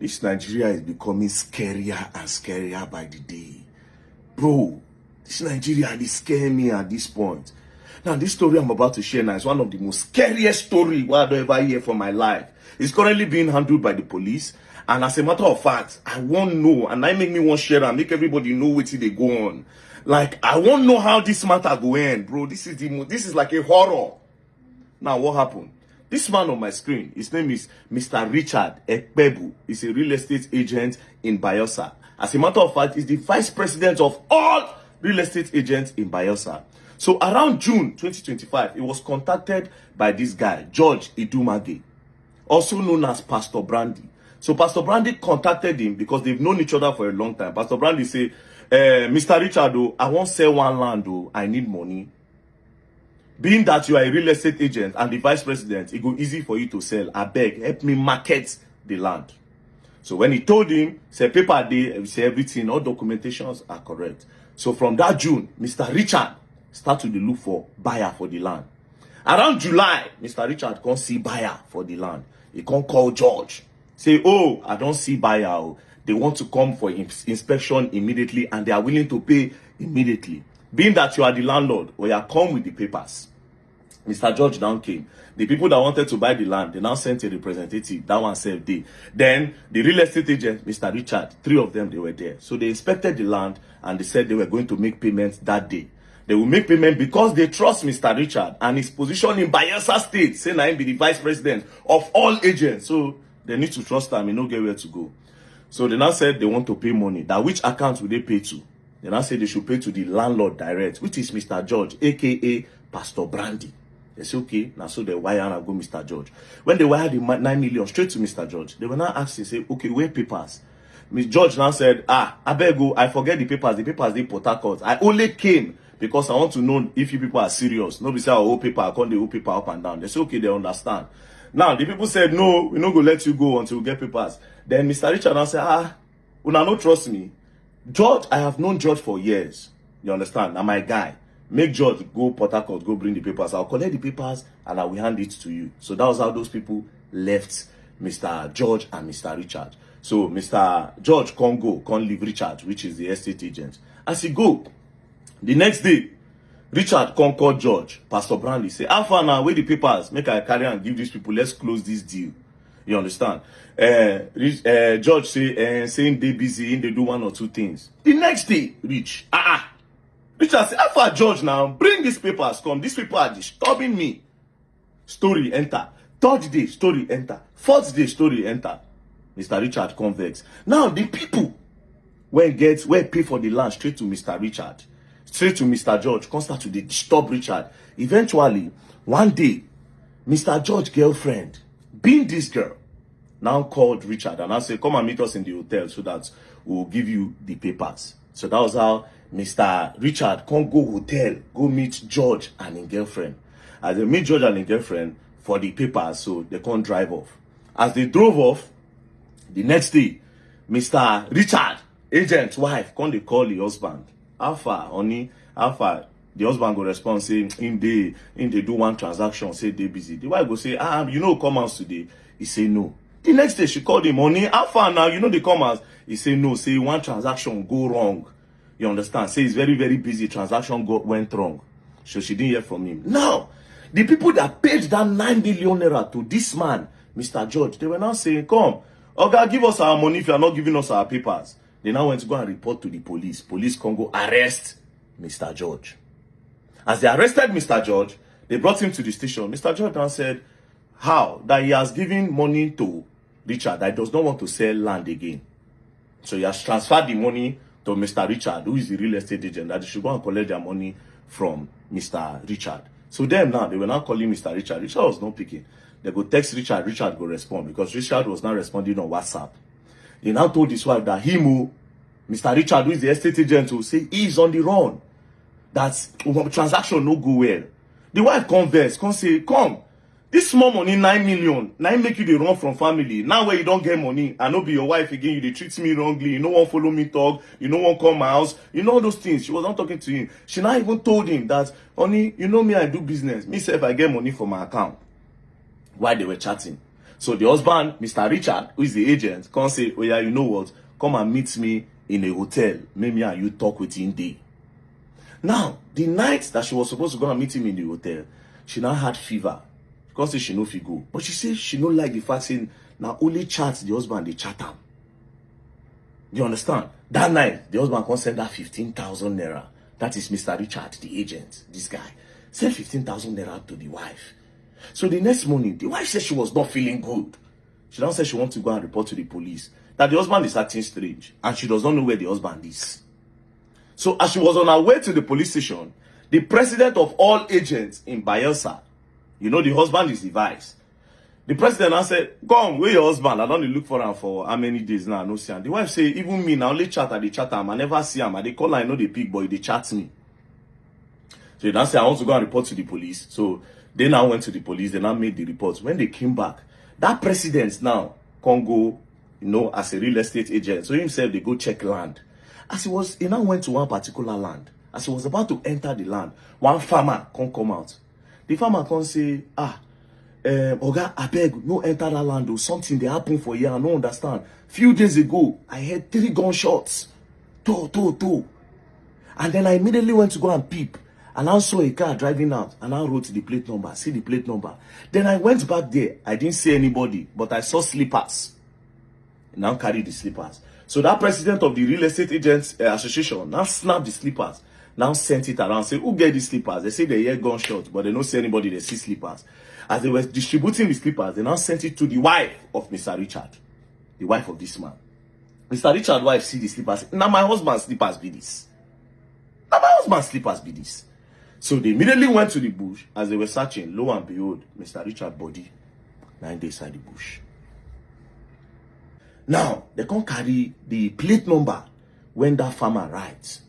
This Nigeria is becoming scarier and scarier by the day. Bro, this Nigeria, they scare me at this point. Now, this story I'm about to share now is one of the most scariest stories I've ever heard from my life. It's currently being handled by the police. And as a matter of fact, I won't know. And that make me want to share and make everybody know what they go on. Like, I won't know how this matter go end, bro. This is like a horror. Now, what happened? This man on my screen, his name is Mr. Richard Ekpebu. He's a real estate agent in Bayelsa. As a matter of fact, he's the vice president of all real estate agents in Bayelsa. So around June 2025, he was contacted by this guy, George Idumage, also known as Pastor Brandy. So Pastor Brandy contacted him because they've known each other for a long time. Pastor Brandy said, Mr. Richard, I won't sell one land, I need money. Being that you are a real estate agent and the vice president, it go easy for you to sell. I beg, help me market the land. So when he told him, say paper day, say everything, all documentations are correct. So from that June, Mr. Richard started to look for buyer for the land. Around July, Mr. Richard can't see buyer for the land. He can't call George. Say, oh, I don't see buyer. They want to come for inspection immediately and they are willing to pay immediately. Being that you are the landlord, or you are come with the papers. Mr. George now came. The people that wanted to buy the land, they now sent a representative. That one said they. Then the real estate agent, Mr. Richard, 3 of them, they were there. So they inspected the land and they said they were going to make payments that day. They will make payment because they trust Mr. Richard and his position in Bayelsa State, saying I be the vice president of all agents. So they need to trust him and not get where to go. So they now said they want to pay money. That which account will they pay to? They now said they should pay to the landlord direct, which is Mr. George, aka Pastor Brandy. They say, okay, now so they wire and go Mr. George. When they wired the 9 million straight to Mr. George, they were now asking, say, okay, where papers? Mr. George now said, I beg you, I forget the papers they Port Harcourt. I only came because I want to know if you people are serious. Nobody say, oh, paper, I can't do paper up and down. They say, okay, they understand. Now, the people said, no, we're not going to let you go until we get papers. Then Mr. Richard now said, you don't trust me. George, I have known George for years. You understand? Now my guy. Make George go Port Harcourt, go bring the papers. I'll collect the papers and I will hand it to you. So that was how those people left Mr. George and Mr. Richard. So Mr. George can't leave Richard, which is the estate agent. As he go, the next day, Richard can't call George. Pastor Brandy say, how far now, where the papers? Make I carry and give these people, let's close this deal. You understand? George saying they busy, they do 1 or 2 things. The next day, Richard say, how far George now? Bring these papers, come. These people are disturbing me. Story enter. 3rd day, story enter. 4th day, story enter. Mr. Richard convex. Now the people where pay for the land straight to Mr. Richard, straight to Mr. George, come start to disturb Richard. Eventually, one day, Mr. George's girlfriend, being this girl, now called Richard and I said, come and meet us in the hotel so that we'll give you the papers. So that was how Mr. Richard can't go hotel, go meet George and his girlfriend. As they meet George and his girlfriend for the papers, so they can't drive off. As they drove off, the next day, Mr. Richard, agent's wife, can't they call the husband? How far, honey? How far? The husband go respond, say, in they do one transaction, say they busy. The wife go say, come out today. He say no. The next day she called him, honey, how far now? They come out. He say no, say one transaction go wrong. You understand? Say he's very, very busy. Transaction went wrong. So she didn't hear from him. Now, the people that paid that 9 million naira to this man, Mr. George, they were now saying, come, okay, give us our money if you are not giving us our papers. They now went to go and report to the police. Police can go arrest Mr. George. As they arrested Mr. George, they brought him to the station. Mr. George now said, how? That he has given money to Richard, that he does not want to sell land again. So he has transferred the money to Mr. Richard, who is the real estate agent, that they should go and collect their money from Mr. Richard. So them now, they were now calling Mr. Richard. Richard was not picking. They go text Richard, Richard go respond because Richard was now responding on WhatsApp. He now told his wife that Mr. Richard, who is the estate agent, will say he is on the run. That transaction no go well. The wife converse, come say, come. This small money, 9 million, now make you the run from family. Now where you don't get money, I no be your wife again, you they treat me wrongly, you no one follow me talk, you no one come my house, you know all those things. She was not talking to him. She now even told him that, honey, you know me, I do business. Me say if I get money from my account. While they were chatting. So the husband, Mr. Richard, who is the agent, can't say, oh yeah, you know what? Come and meet me in a hotel. Maybe and you talk with him day. Now, the night that she was supposed to go and meet him in the hotel, she now had fever. Because she no fit go. But she says she no like the fact saying now only chat the husband, they chat him. You understand? That night, the husband can send her 15,000 naira. That is Mr. Richard, the agent, this guy. Send 15,000 naira to the wife. So the next morning, the wife said she was not feeling good. She now said she wants to go and report to the police that the husband is acting strange and she does not know where the husband is. So as she was on her way to the police station, the president of all agents in Bayelsa, you know the husband is the vice. The president now said, come, where your husband? I don't look for him for how many days now, no see him. The wife say, even me, now only chat at the chat him. I never see him. I they call I know the big boy, they chat me. So they now say, I want to go and report to the police. So they now went to the police, they now made the reports. When they came back, that president now can go, you know, as a real estate agent. So himself, they go check land. As he now went to one particular land. As he was about to enter the land, one farmer can come out. The farmer can say, Oga, abeg, no enter that land or something they happen for here, I don't understand. Few days ago, I heard 3 gunshots. Two. And then I immediately went to go and peep. And I saw a car driving out. And I wrote the plate number, see the plate number. Then I went back there. I didn't see anybody, but I saw slippers. And now carry the slippers. So that president of the real estate agents association now snapped the slippers. Now sent it around, say, who get these slippers? They say they hear gunshots, but they don't see anybody, they see slippers. As they were distributing the slippers, they now sent it to the wife of Mr. Richard, the wife of this man. Mr. Richard's wife see the slippers. Now my husband's slippers be this. So they immediately went to the bush. As they were searching, lo and behold, Mr. Richard's body, 9 days inside the bush. Now, they can't carry the plate number when that farmer rides.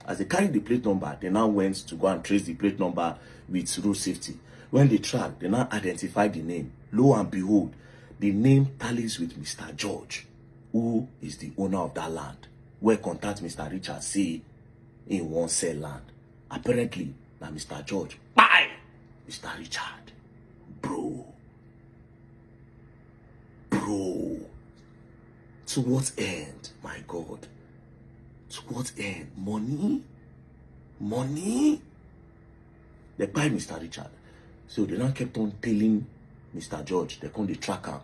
As they carried the plate number, they now went to go and trace the plate number with road safety. When they tracked, they now identified the name. Lo and behold, the name tallies with Mr. George, who is the owner of that land. Where contact Mr. Richard say in one sell land. Apparently, now Mr. George, bye! Mr. Richard, bro. To what end, my God? To what end? Money? They buy Mr. Richard. So they now kept on telling Mr. George, they come the tracker.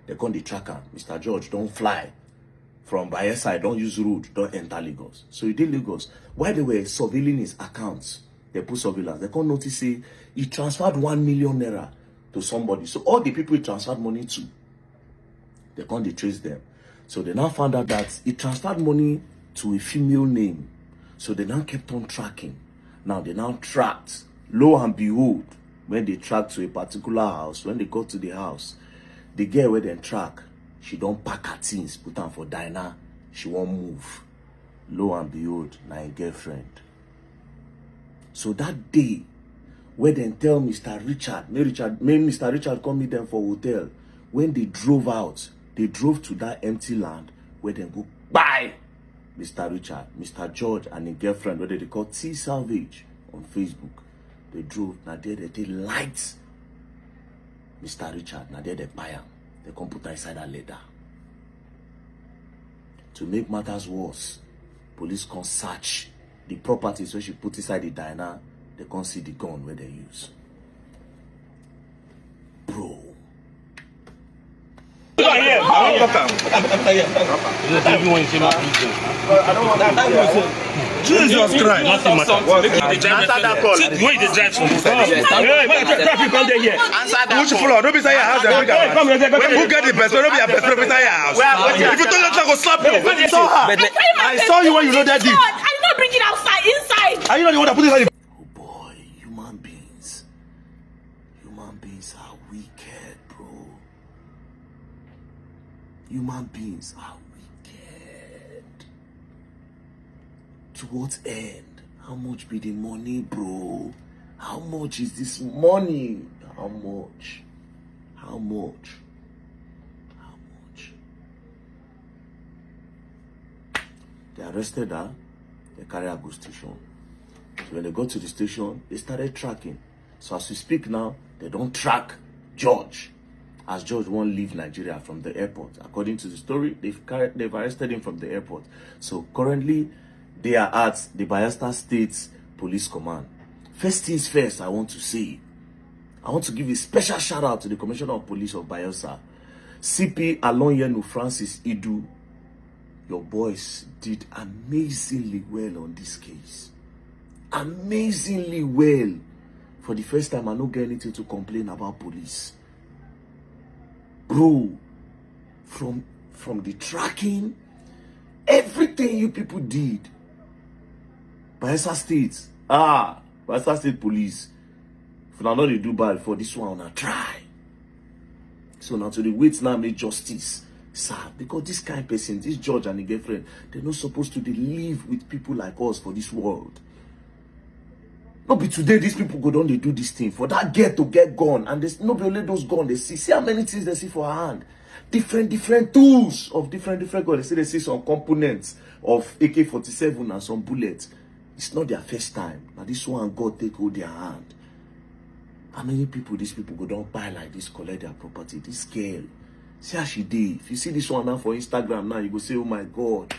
Mr. George, don't fly from Bayelsa, don't use road, don't enter Lagos. So he did Lagos. While they were surveilling his accounts, they put surveillance. They can't notice, say, he transferred 1 million naira to somebody. So all the people he transferred money to, they can't trace them. So they now found out that he transferred money to a female name. So they now kept on tracking. Now they now tracked. Lo and behold, when they tracked to a particular house, when they got to the house, the girl where they track, she don't pack her things, put her for diner, she won't move. Lo and behold, my girlfriend. So that day, when they tell Mr. Richard, may Mr. Richard come meet them for hotel. When they drove out, they drove to that empty land where they go, bye! Mr. Richard, Mr. George and his girlfriend, where they call T Salvage on Facebook. They drove, now there they light Mr. Richard, now there they buy him. They come put inside that leather. To make matters worse, police can search the properties where she put inside the diner. They can't see the gun where they use. Bro. Jesus Christ. Nothing matters. Answer that call. Where the drive from? Traffic come there here. Answer that Which floor? Don't be say your house. When who get the best? Don't be a best friend inside your house. If you don't let her go slap you. I saw her. I saw you when you know that deep. I did not bring it outside, inside. Are you not the one that put it inside? Oh boy, human beings are wicked, bro. Human beings are wicked. To what end? How much be the money, bro? How much is this money? How much? They arrested her. They carry her to the station. So when they got to the station, they started tracking. So as we speak now, they don't track George. as George won't leave Nigeria from the airport. According to the story, they've arrested him from the airport. So currently, they are at the Bayelsa State Police Command. First things first, I want to give a special shout out to the Commissioner of Police of Bayelsa, CP Alonyenu Francis Idu. Your boys did amazingly well on this case. Amazingly well. For the first time, I don't get anything to complain about police. Bro, from the tracking, everything you people did. Bayelsa State, Bayelsa State Police. If you know they do bad for this one, I try. So now to the wait now make justice, sir. Because this kind of person, this judge and the girlfriend, they're not supposed to live with people like us for this world. Not be today these people go down, they do this thing for that girl to get gone, and there's not be only those gone. They see how many things they see for her hand, different tools of different guns. They see some components of AK-47 and some bullets. It's not their first time. Now this one God take hold their hand. How many people these people go down buy like this, collect their property? This girl, see how she did. If you see this one now for Instagram now, you go say, oh my God.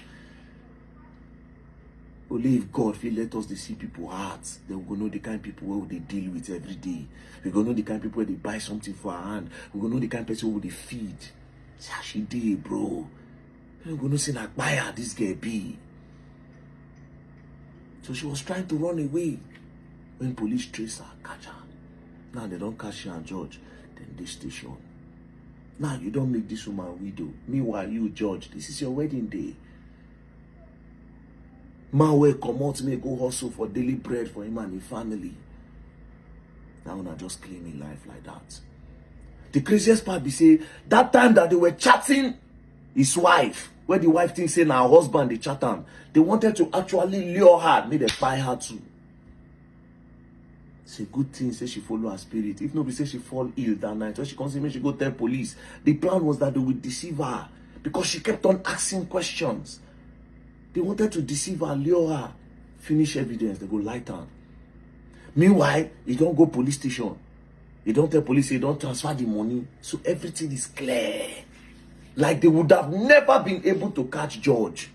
Only if God will let us see people hearts, then we go know the kind of people where they deal with every day. We go know the kind of people where they buy something for her hand. We go know the kind of person where they feed. See how she did, bro. We go know say like buyer this girl be. So she was trying to run away when police trace her, catch her. Now they don't catch her and judge. Then they station. Now you don't make this woman widow. Meanwhile, you judge. This is your wedding day. Man will come out to me go hustle for daily bread for him and his family. Now I just claim in life like that. The craziest part be say that time that they were chatting his wife, where the wife thinks say now her husband they chat him, they wanted to actually lure her, make them buy her too. It's a good thing, say she follow her spirit. If nobody say she fall ill that night, when she comes in, she go tell police. The plan was that they would deceive her because she kept on asking questions. They wanted to deceive her, lure her, finish evidence, they go light her. Meanwhile, you don't go police station. You don't tell police, you don't transfer the money. So everything is clear. Like they would have never been able to catch George.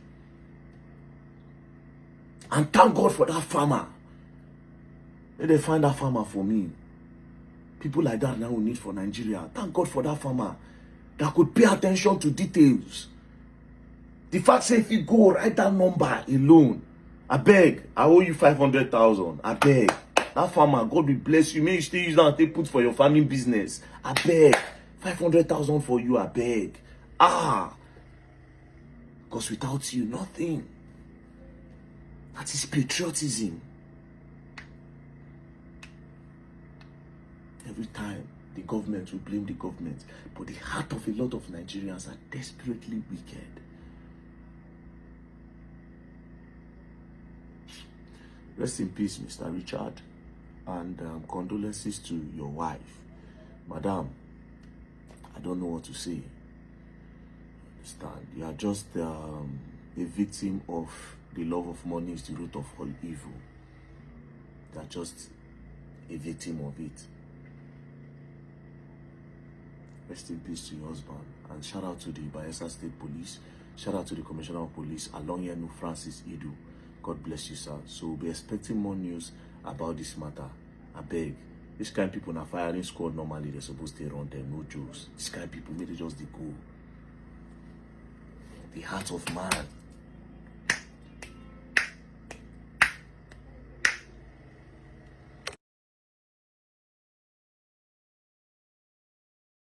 And thank God for that farmer. Let them find that farmer for me. People like that now we need for Nigeria. Thank God for that farmer that could pay attention to details. The fact say if you go write that number alone, I beg, I owe you 500,000. I beg. That farmer, God will bless you. May you still use that and take put for your farming business. I beg. 500,000 for you, I beg. Because without you, nothing. That is patriotism. Every time, the government will blame the government. But the heart of a lot of Nigerians are desperately wicked. Rest in peace, Mr. Richard. And condolences to your wife. Madam, I don't know what to say. Understand? You are just a victim of the love of money is the root of all evil. You are just a victim of it. Rest in peace to your husband. And shout out to the Bayelsa State Police. Shout out to the Commissioner of Police, Alonyenu Francis Idu. God bless you, sir. So we'll be expecting more news about this matter. I beg. This kind of people in a firing squad normally they're supposed to run them, no jokes. This kind of people maybe just they go. The heart of man.